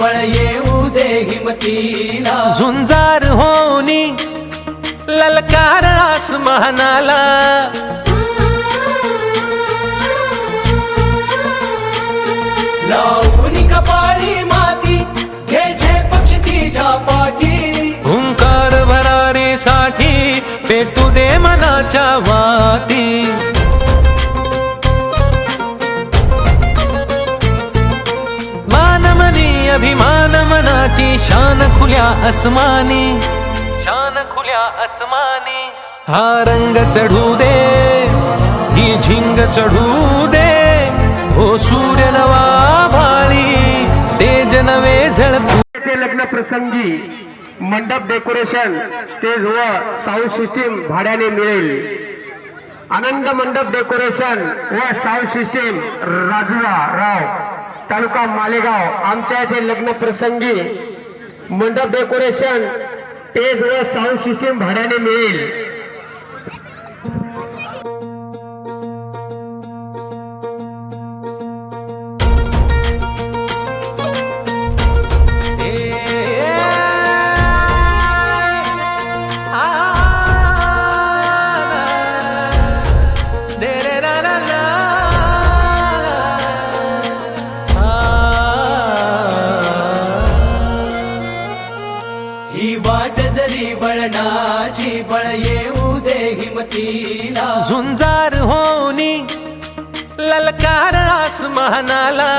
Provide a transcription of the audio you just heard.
बळ येऊ दे हिमतीला, झुंजार होनी ललकार आसमानाला, लावून कपाळी माती घे झेप क्षितिजा पाठी, हुंकार भरारीसाठी पेटू दे मनाच्या वाती, मानमनी अभिमान मनाची शान खुल्या आसमानी, शान खुल्या आसमानी, हा रंग चढू दे ही झिंग चढू दे, हो सूर्य नवा भाळी तेज नवे झळकू. लग्न प्रसंगी मंडप डेकोरेशन स्टेज व साऊंड सिस्टीम भाड्याने मिळेल. आनंद मंडप डेकोरेशन व साऊंड सिस्टीम राजुवा राव तालुका मालेगाव. आमच्या येथे लग्न प्रसंगी मंडप डेकोरेशन स्टेज व साऊंड सिस्टीम भाड्याने मिळेल. ही वाट जरी वळणाची बळ येऊ दे हिमतीला, झुंजार होनी ललकार आसमानाला,